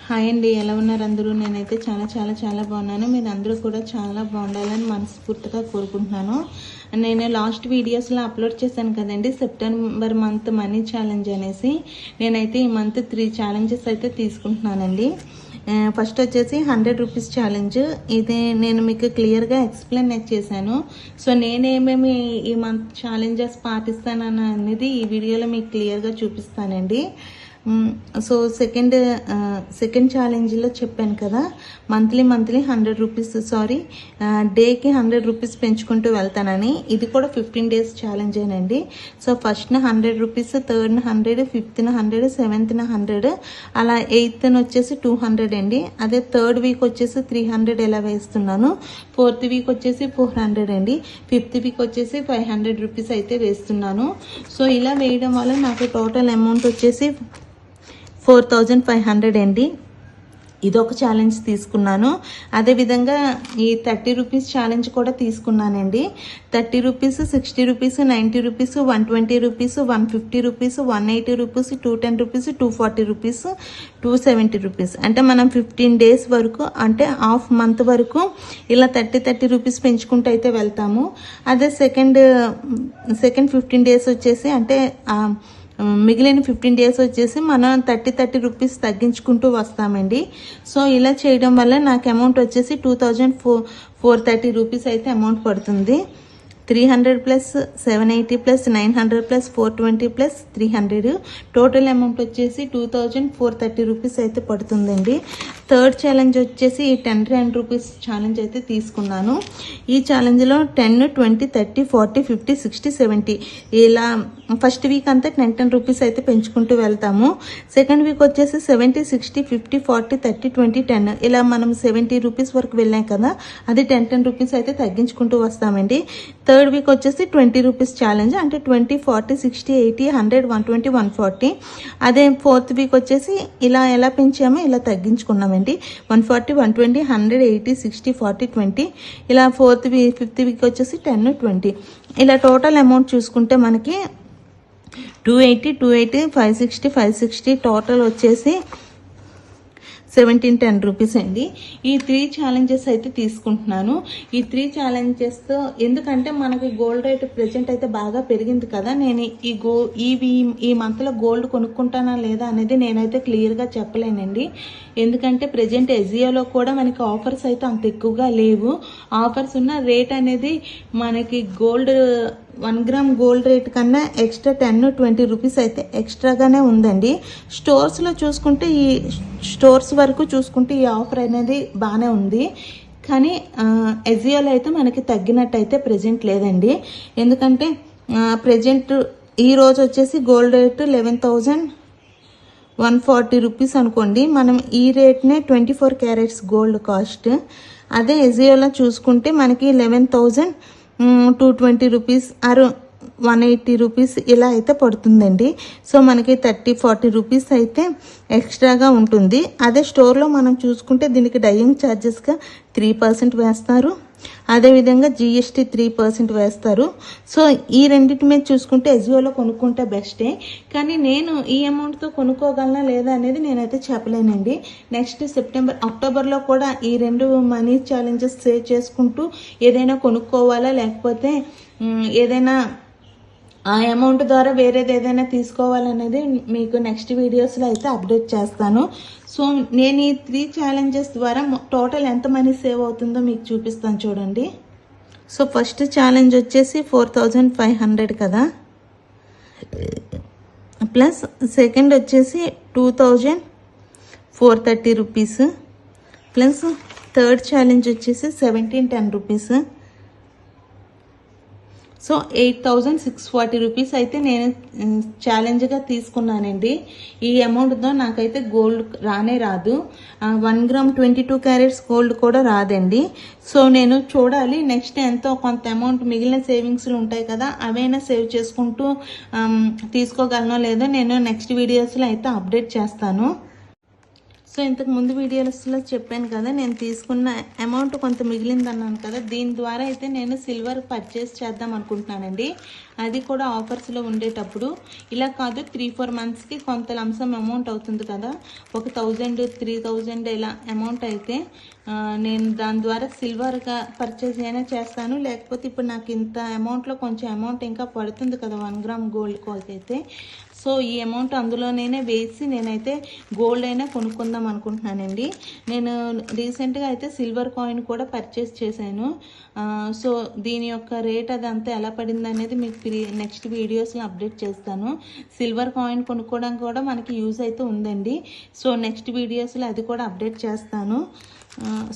Hi అండి, ఎలా ఉన్నారు అందరూ? నేనైతే చాలా చాలా చాలా బాగున్నాను. మీరు అందరూ కూడా చాలా బాగుండాలని మనస్ఫూర్తిగా కోరుకుంటున్నాను. నేను లాస్ట్ వీడియోస్లో అప్లోడ్ చేశాను కదండి, సెప్టెంబర్ మంత్ మనీ ఛాలెంజ్ అనేసి. నేనైతే ఈ మంత్ 3 ఛాలెంజెస్ అయితే తీసుకుంటున్నానండి. ఫస్ట్ వచ్చేసి 100 రూపీస్ ఛాలెంజ్. ఇది నేను మీకు క్లియర్గా ఎక్స్ప్లెయిన్ చేశాను. సో నేనేమేమి ఈ మంత్ ఛాలెంజెస్ పాటిస్తాను అనేది ఈ వీడియోలో మీకు క్లియర్గా చూపిస్తానండి. సో సెకండ్ ఛాలెంజ్లో చెప్పాను కదా, మంత్లీ 100 రూపీస్ డేకి 100 రూపీస్ పెంచుకుంటూ వెళ్తానని. ఇది కూడా 15 డేస్ ఛాలెంజ్ ఏనండి. సో ఫస్ట్న 100 రూపీస్, థర్డ్న 100, ఫిఫ్త్న 100, సెవెంత్న 100, అలా ఎయిత్న వచ్చేసి 200 అండి. అదే థర్డ్ వీక్ వచ్చేసి 300 ఎలా వేస్తున్నాను. ఫోర్త్ వీక్ వచ్చేసి 400 అండి. ఫిఫ్త్ వీక్ వచ్చేసి 500 రూపీస్ అయితే వేస్తున్నాను. సో ఇలా వేయడం వల్ల నాకు టోటల్ అమౌంట్ వచ్చేసి 4500 అండి. ఇదొక ఛాలెంజ్ తీసుకున్నాను. అదేవిధంగా ఈ 30 రూపీస్ ఛాలెంజ్ కూడా తీసుకున్నానండి. 30 rupees, 60 rupees, 90 rupees, 120 rupees, 150 rupees, 180 rupees, 210 rupees, 240 rupees, 270 rupees. అంటే మనం 15 డేస్ వరకు, అంటే హాఫ్ మంత్ వరకు ఇలా 30 రూపీస్ పెంచుకుంటూ అయితే వెళ్తాము. అదే సెకండ్ 15 డేస్ వచ్చేసి, అంటే మిగిలిన 15 డేస్ వచ్చేసి మనం 30 రూపీస్ తగ్గించుకుంటూ వస్తామండి. సో ఇలా చేయడం వల్ల నాకు అమౌంట్ వచ్చేసి 2430 రూపీస్ అయితే అమౌంట్ పడుతుంది. 300 plus 780 plus 900 plus 420 plus 300, total amount వచ్చేసి 2430 రూపీస్ అయితే పడుతుందండి. థర్డ్ ఛాలెంజ్ వచ్చేసి ఈ 10 రూపీస్ ఛాలెంజ్ అయితే తీసుకున్నాను. ఈ ఛాలెంజ్లో 10, 20, 30, 40, 50, 60, 70 ఇలా ఫస్ట్ వీక్ అంతా 10 రూపీస్ అయితే పెంచుకుంటూ వెళ్తాము. సెకండ్ వీక్ వచ్చేసి 70, 60, 50, 40, 30, 20, 10 ఇలా మనం 70 రూపీస్ వరకు వెళ్ళాం కదా, అది 10 రూపీస్ అయితే తగ్గించుకుంటూ వస్తామండి. థర్డ్ వీక్ వచ్చేసి 20 రూపీస్ ఛాలెంజ్, అంటే 20, 40, 60, 80, 100, 120, 140. అదే ఫోర్త్ వీక్ వచ్చేసి ఇలా ఎలా పెంచామో ఇలా తగ్గించుకున్నామండి. 140, 120, 100, 80, 60, 40, 20 ఇలా ఫిఫ్త్ వీక్ వచ్చేసి 10, 20 ఇలా టోటల్ అమౌంట్ చూసుకుంటే మనకి 280, 560 టోటల్ వచ్చేసి 1710 రూపీస్ అండి. ఈ 3 ఛాలెంజెస్ అయితే తీసుకుంటున్నాను. ఈ 3 ఛాలెంజెస్తో, ఎందుకంటే మనకి గోల్డ్ రేట్ ప్రెజెంట్ అయితే బాగా పెరిగింది కదా, నేను ఈ మంత్లో గోల్డ్ కొనుక్కుంటానా లేదా అనేది నేనైతే క్లియర్గా చెప్పలేనండి. ఎందుకంటే ప్రెజెంట్ ఎజియోలో కూడా మనకి ఆఫర్స్ అయితే అంత ఎక్కువగా లేవు. ఆఫర్స్ ఉన్న రేట్ అనేది మనకి గోల్డ్ 1 గ్రామ్ గోల్డ్ రేట్ కన్నా ఎక్స్ట్రా 10, 20 రూపీస్ అయితే ఎక్స్ట్రాగానే ఉందండి. స్టోర్స్లో చూసుకుంటే, ఈ స్టోర్స్ వరకు చూసుకుంటే ఈ ఆఫర్ అనేది బాగానే ఉంది. కానీ ఎజియోలో అయితే మనకి తగ్గినట్టు అయితే ప్రెజెంట్ లేదండి. ఎందుకంటే ప్రెజెంట్ ఈ రోజు వచ్చేసి గోల్డ్ రేట్ 11,140 రూపీస్ అనుకోండి. మనం ఈ రేట్నే 24 క్యారెట్స్ గోల్డ్ కాస్ట్. అదే ఎజియోలో చూసుకుంటే మనకి 11,220 రూపీస్ ఆర్ 180 రూపీస్ ఇలా అయితే పడుతుందండి. సో మనకి 30-40 రూపీస్ అయితే ఎక్స్ట్రాగా ఉంటుంది. అదే స్టోర్లో మనం చూసుకుంటే దీనికి డైయింగ్ ఛార్జెస్గా 3% వేస్తారు. అదేవిధంగా GST 3% వేస్తారు. సో ఈ రెండింటి మీద చూసుకుంటే ఎజియోలో కొనుక్కుంటే బెస్టే. కానీ నేను ఈ అమౌంట్తో కొనుక్కోగలనా లేదా అనేది నేనైతే చెప్పలేనండి. నెక్స్ట్ అక్టోబర్లో కూడా ఈ 2 మనీ ఛాలెంజెస్ సేవ్ చేసుకుంటూ ఏదైనా కొనుక్కోవాలా, లేకపోతే ఏదైనా ఆ అమౌంట్ ద్వారా వేరేది ఏదైనా తీసుకోవాలనేది మీకు నెక్స్ట్ వీడియోస్లో అయితే అప్డేట్ చేస్తాను. సో నేను ఈ 3 ఛాలెంజెస్ ద్వారా టోటల్ ఎంత మనీ సేవ్ అవుతుందో మీకు చూపిస్తాను చూడండి. సో ఫస్ట్ ఛాలెంజ్ వచ్చేసి 4500 కదా, ప్లస్ సెకండ్ వచ్చేసి 2430 రూపీస్, ప్లస్ థర్డ్ ఛాలెంజ్ వచ్చేసి 1710 రూపీస్. సో 8640 రూపీస్ అయితే నేను ఛాలెంజ్గా తీసుకున్నానండి. ఈ అమౌంట్తో నాకైతే గోల్డ్ రానే రాదు. 1 గ్రామ్ 22 క్యారెట్స్ గోల్డ్ కూడా రాదండి. సో నేను చూడాలి, నెక్స్ట్ ఎంతో కొంత అమౌంట్ మిగిలిన సేవింగ్స్లు ఉంటాయి కదా, అవైనా సేవ్ చేసుకుంటూ తీసుకోగలనో లేదో నేను నెక్స్ట్ వీడియోస్లో అయితే అప్డేట్ చేస్తాను. సో ఇంతకు ముందు వీడియోస్లో చెప్పాను కదా, నేను తీసుకున్న అమౌంట్ కొంత మిగిలింది అన్నాను కదా, దీని ద్వారా అయితే నేను సిల్వర్ పర్చేస్ చేద్దాం అనుకుంటున్నానండి. అది కూడా ఆఫర్స్లో ఉండేటప్పుడు. ఇలా కాదు, 3-4 మంత్స్కి కొంత లంసమ్ అమౌంట్ అవుతుంది కదా, ఒక 1000-3000 ఇలా అమౌంట్ అయితే నేను దాని ద్వారా సిల్వర్గా పర్చేస్ అయినా చేస్తాను. లేకపోతే ఇప్పుడు నాకు ఇంత అమౌంట్లో కొంచెం అమౌంట్ ఇంకా పడుతుంది కదా 1 గ్రామ్ గోల్డ్ కాస్ట్ అయితే. సో ఈ అమౌంట్ అందులోనే వేసి నేనైతే గోల్డ్ అయినా కొనుక్కుందాం అనుకుంటున్నానండి. నేను రీసెంట్గా అయితే సిల్వర్ కాయిన్ కూడా పర్చేస్ చేశాను. సో దీని యొక్క రేట్ అదంతా ఎలా పడింది అనేది మీకు నెక్స్ట్ వీడియోస్లో అప్డేట్ చేస్తాను. సిల్వర్ కాయిన్ కొనుక్కోవడానికి కూడా మనకి యూజ్ అయితే ఉందండి. సో నెక్స్ట్ వీడియోస్లో అది కూడా అప్డేట్ చేస్తాను.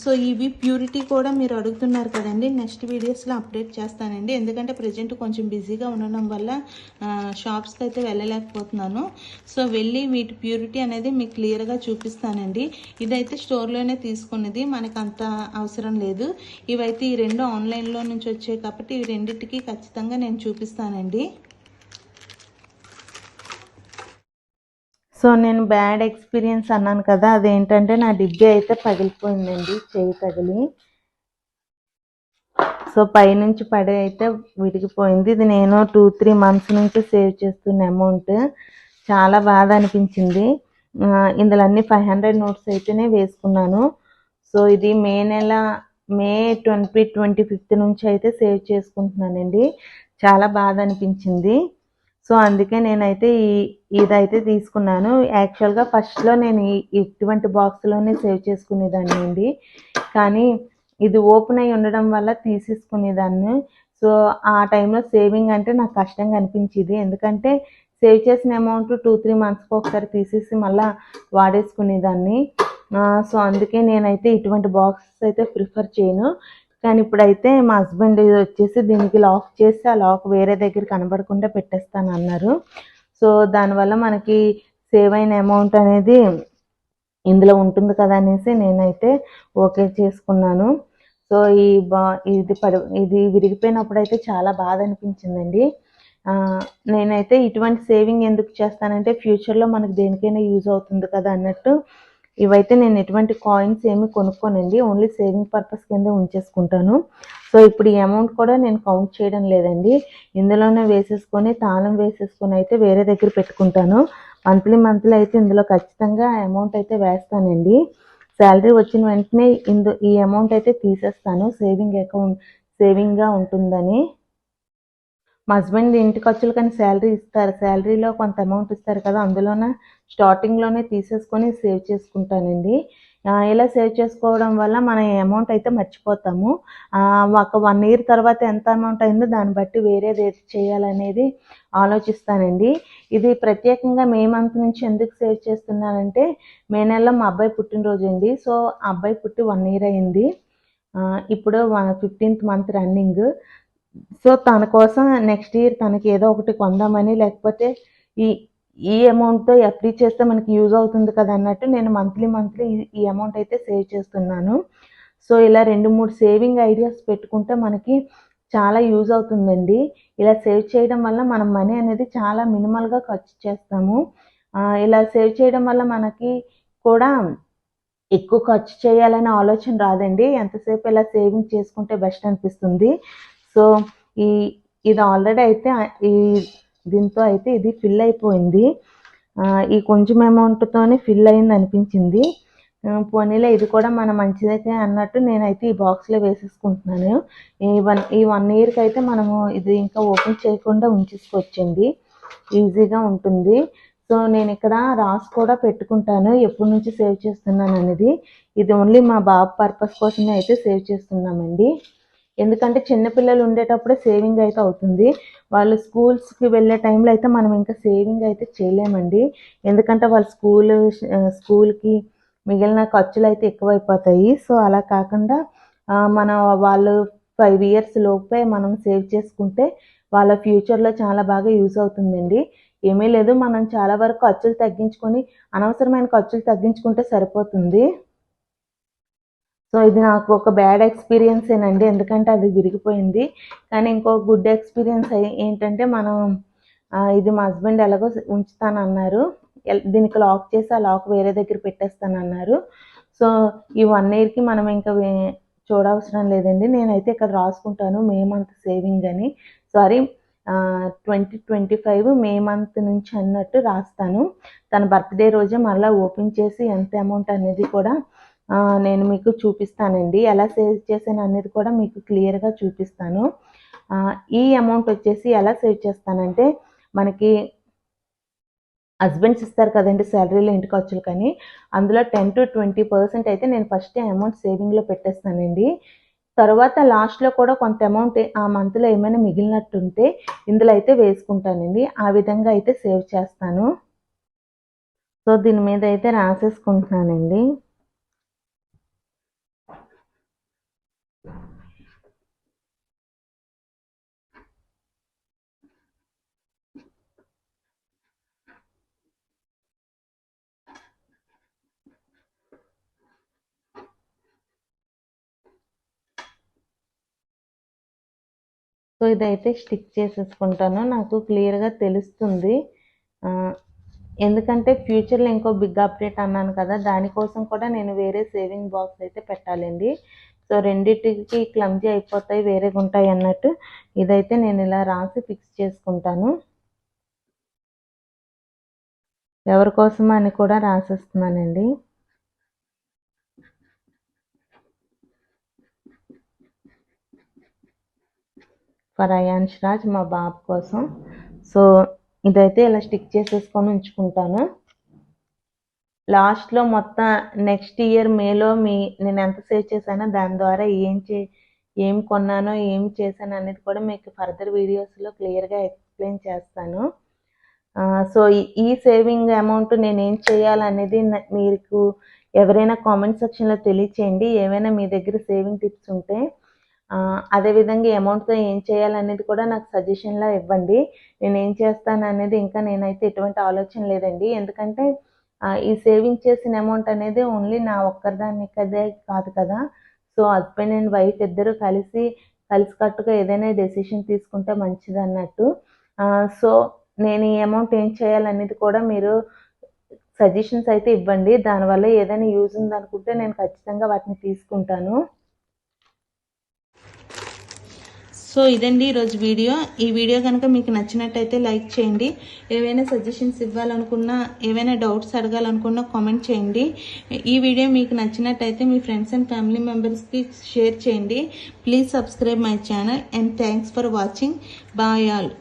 సో ఇవి ప్యూరిటీ కూడా మీరు అడుగుతున్నారు కదండి, నెక్స్ట్ వీడియోస్లో అప్డేట్ చేస్తానండి. ఎందుకంటే ప్రజెంట్ కొంచెం బిజీగా ఉండడం వల్ల షాప్స్కి అయితే వెళ్ళలేకపోతున్నాను. సో వెళ్ళి వీటి ప్యూరిటీ అనేది మీకు క్లియర్గా చూపిస్తానండి. ఇదైతే స్టోర్లోనే తీసుకున్నది, మనకు అంత అవసరం లేదు. ఇవైతే ఈ రెండు ఆన్లైన్లో నుంచి వచ్చాయి కాబట్టి ఈ రెండింటికి ఖచ్చితంగా నేను చూపిస్తానండి. సో నేను బ్యాడ్ ఎక్స్పీరియన్స్ అన్నాను కదా, అదేంటంటే నా డిబ్బీ అయితే పగిలిపోయిందండి, చేయి తగిలి. సో పైనుంచి పడి అయితే విరిగిపోయింది. ఇది నేను 2-3 మంత్స్ నుంచి సేవ్ చేస్తున్న అమౌంట్. చాలా బాధ అనిపించింది. ఇందులో అన్ని 500 నోట్స్ అయితేనే వేసుకున్నాను. సో ఇది మే 2025 నుంచి అయితే సేవ్ చేసుకుంటున్నానండి. చాలా బాధ అనిపించింది. సో అందుకే నేనైతే ఇదైతే తీసుకున్నాను. యాక్చువల్గా ఫస్ట్లో నేను ఇటువంటి బాక్స్లోనే సేవ్ చేసుకునేదాన్ని అండి, కానీ ఇది ఓపెన్ అయి ఉండడం వల్ల తీసేసుకునేదాన్ని. సో ఆ టైంలో సేవింగ్ అంటే నాకు కష్టంగా అనిపించేది, ఎందుకంటే సేవ్ చేసిన అమౌంట్ 2-3 మంత్స్కి ఒకసారి తీసేసి మళ్ళీ వాడేసుకునేదాన్ని. సో అందుకే నేనైతే ఇటువంటి బాక్సెస్ అయితే ప్రిఫర్ చేయను. కానీ ఇప్పుడైతే మా హస్బెండ్ వచ్చేసి దీనికి లాక్ చేసి ఆ లాక్ వేరే దగ్గర కనబడకుండా పెట్టేస్తాను అన్నారు. సో దానివల్ల మనకి సేవ్ అయిన అమౌంట్ అనేది ఇందులో ఉంటుంది కదా అనేసి నేనైతే ఓకే చేసుకున్నాను. సో ఇది విరిగిపోయినప్పుడు అయితే చాలా బాధ అనిపించిందండి. నేనైతే ఇటువంటి సేవింగ్ ఎందుకు చేస్తానంటే ఫ్యూచర్లో మనకు దేనికైనా యూజ్ అవుతుంది కదా అన్నట్టు ఇవైతే నేను ఎటువంటి కాయిన్స్ ఏమి కొనుక్కోనండి, ఓన్లీ సేవింగ్ పర్పస్ కింద ఉంచేసుకుంటాను. సో ఇప్పుడు ఈ అమౌంట్ కూడా నేను కౌంట్ చేయడం లేదండి, ఇందులోనే వేసేసుకొని తాళం వేసేసుకొని అయితే వేరే దగ్గర పెట్టుకుంటాను. మంత్లీ అయితే ఇందులో ఖచ్చితంగా అమౌంట్ అయితే వేస్తానండి. శాలరీ వచ్చిన వెంటనే ఈ అమౌంట్ అయితే తీసేస్తాను, సేవింగ్గా ఉంటుందని. మా హస్బెండ్ ఇంటి ఖర్చులు కానీ శాలరీ ఇస్తారు, శాలరీలో కొంత అమౌంట్ ఇస్తారు కదా, అందులోనే స్టార్టింగ్లోనే తీసేసుకొని సేవ్ చేసుకుంటానండి. ఇలా సేవ్ చేసుకోవడం వల్ల మన అమౌంట్ అయితే మర్చిపోతాము. ఒక 1 year తర్వాత ఎంత అమౌంట్ అయిందో దాన్ని బట్టి వేరేది ఏది చేయాలనేది ఆలోచిస్తానండి. ఇది ప్రత్యేకంగా మే మంత్ నుంచి ఎందుకు సేవ్ చేస్తున్నానంటే మే నెలలో మా అబ్బాయి పుట్టినరోజు అండి. సో ఆ అబ్బాయి పుట్టి 1 year అయింది, ఇప్పుడు 15th month రన్నింగ్. సో తన కోసం నెక్స్ట్ ఇయర్ తనకి ఏదో ఒకటి కొందామని, లేకపోతే ఈ అమౌంట్తో ఎఫ్డీ చేస్తే మనకి యూజ్ అవుతుంది కదా అన్నట్టు నేను మంత్లీ ఈ అమౌంట్ అయితే సేవ్ చేస్తున్నాను. సో ఇలా 2-3 సేవింగ్ ఐడియాస్ పెట్టుకుంటే మనకి చాలా యూజ్ అవుతుందండి. ఇలా సేవ్ చేయడం వల్ల మనం మనీ అనేది చాలా మినిమల్గా ఖర్చు చేస్తాము. ఇలా సేవ్ చేయడం వల్ల మనకి కూడా ఎక్కువ ఖర్చు చేయాలనే ఆలోచన రాదండి, ఎంతసేపు ఇలా సేవింగ్ చేసుకుంటే బెస్ట్ అనిపిస్తుంది. సో ఇది ఆల్రెడీ అయితే దీంతో అయితే ఇది ఫిల్ అయిపోయింది. ఈ కొంచెం అమౌంట్తోనే ఫిల్ అయింది అనిపించింది. పోనీలే ఇది కూడా మన మంచిదైతే అన్నట్టు నేనైతే ఈ బాక్స్లో వేసేసుకుంటున్నాను. ఈ 1 yearకి అయితే మనము ఇది ఇంకా ఓపెన్ చేయకుండా ఉంచేసుకోవచ్చండి, ఈజీగా ఉంటుంది. సో నేను ఇక్కడ రాసి కూడా పెట్టుకుంటాను ఎప్పటి నుంచి సేవ్ చేస్తున్నాను అనేది. ఇది ఓన్లీ మా బాబు పర్పస్ కోసమే అయితే సేవ్ చేస్తున్నామండి. ఎందుకంటే చిన్నపిల్లలు ఉండేటప్పుడే సేవింగ్ అయితే అవుతుంది, వాళ్ళు స్కూల్స్కి వెళ్ళే టైంలో అయితే మనం ఇంకా సేవింగ్ అయితే చేయలేమండి. ఎందుకంటే వాళ్ళ స్కూల్కి మిగిలిన ఖర్చులు అయితే ఎక్కువైపోతాయి. సో అలా కాకుండా వాళ్ళు 5 years లోపే మనం సేవ్ చేసుకుంటే వాళ్ళ ఫ్యూచర్లో చాలా బాగా యూజ్ అవుతుందండి. ఏమీ లేదు, మనం చాలా వరకు ఖర్చులు తగ్గించుకొని అనవసరమైన ఖర్చులు తగ్గించుకుంటే సరిపోతుంది. సో ఇది నాకు ఒక బ్యాడ్ ఎక్స్పీరియన్సేనండి, ఎందుకంటే అది విరిగిపోయింది. కానీ ఇంకో గుడ్ ఎక్స్పీరియన్స్ ఏంటంటే ఇది మా హస్బెండ్ ఎలాగో ఉంచుతానన్నారు, దీనికి లాక్ చేసి ఆ లాక్ వేరే దగ్గర పెట్టేస్తానన్నారు. సో ఈ 1 ఇయర్కి మనం ఇంకా చూడవసరం లేదండి. నేనైతే ఇక్కడ రాసుకుంటాను మే మంత్ సేవింగ్ అని, సారీ 2025 మే మంత్ నుంచి అన్నట్టు రాస్తాను. తన బర్త్డే రోజే మళ్ళీ ఓపెన్ చేసి ఎంత అమౌంట్ అనేది కూడా నేను మీకు చూపిస్తానండి. ఎలా సేవ్ చేశాను అనేది కూడా మీకు క్లియర్గా చూపిస్తాను. ఈ అమౌంట్ వచ్చేసి ఎలా సేవ్ చేస్తానంటే, మనకి హస్బెండ్స్ ఇస్తారు కదండి శాలరీలో ఇంటి ఖర్చులు, కానీ అందులో 10 to 20% అయితే నేను ఫస్ట్ అమౌంట్ సేవింగ్లో పెట్టేస్తానండి. తర్వాత లాస్ట్లో కూడా కొంత అమౌంట్ ఆ మంత్లో ఏమైనా మిగిలినట్టుంటే ఇందులో అయితే వేసుకుంటానండి. ఆ విధంగా అయితే సేవ్ చేస్తాను. సో దీని మీద అయితే రాసేసుకుంటున్నానండి. సో ఇదైతే స్టిక్ చేసేసుకుంటాను. నాకు క్లియర్గా తెలుస్తుంది. ఎందుకంటే ఫ్యూచర్లో ఇంకో బిగ్ అప్డేట్ అన్నాను కదా, దానికోసం కూడా నేను వేరే సేవింగ్ బాక్స్ అయితే పెట్టాలండి. సో రెండింటికి క్లమ్జీ అయిపోతాయి, వేరేగా ఉంటాయి అన్నట్టు ఇదైతే నేను ఇలా రాసి ఫిక్స్ చేసుకుంటాను. ఎవరి కోసం అని కూడా రాసేస్తున్నానండి. ఫర్ అయాన్ష్ రాజ్, మా బాబు కోసం. సో ఇదైతే ఇలా స్టిక్ చేసేసుకొని ఉంచుకుంటాను. లాస్ట్లో మొత్తం నెక్స్ట్ ఇయర్ మేలో నేను ఎంత సేవ్ చేశానో దాని ద్వారా ఏం కొన్నానో ఏం చేశాను అనేది కూడా మీకు ఫర్దర్ వీడియోస్లో క్లియర్గా ఎక్స్ప్లెయిన్ చేస్తాను. సో ఈ సేవింగ్ అమౌంట్ నేను ఏం చేయాలనేది మీకు ఎవరైనా కామెంట్ సెక్షన్లో తెలియచేయండి. ఏమైనా మీ దగ్గర సేవింగ్ టిప్స్ ఉంటే అదేవిధంగా ఈ అమౌంట్తో ఏం చేయాలనేది కూడా నాకు సజెషన్లో ఇవ్వండి. నేను ఏం చేస్తాను అనేది ఇంకా నేనైతే ఎటువంటి ఆలోచన లేదండి. ఎందుకంటే ఈ సేవింగ్ చేసిన అమౌంట్ అనేది ఓన్లీ నా ఒక్కరిదానికదే కాదు కదా. సో హస్బెండ్ అండ్ వైఫ్ ఇద్దరు కలిసికట్టుగా ఏదైనా డెసిషన్ తీసుకుంటే మంచిది అన్నట్టు. సో నేను ఈ అమౌంట్ ఏం చేయాలనేది కూడా మీరు సజెషన్స్ అయితే ఇవ్వండి. దానివల్ల ఏదైనా యూజ్ ఉందనుకుంటే నేను ఖచ్చితంగా వాటిని తీసుకుంటాను. సో ఇదండి ఈరోజు వీడియో. ఈ వీడియో కనుక మీకు నచ్చినట్టయితే లైక్ చేయండి. ఏవైనా సజెషన్స్ ఇవ్వాలనుకున్నా, ఏవైనా డౌట్స్ అడగాలనుకున్నా కామెంట్ చేయండి. ఈ వీడియో మీకు నచ్చినట్టయితే మీ ఫ్రెండ్స్ అండ్ ఫ్యామిలీ మెంబర్స్కి షేర్ చేయండి. Please subscribe my channel and thanks for watching. Bye all.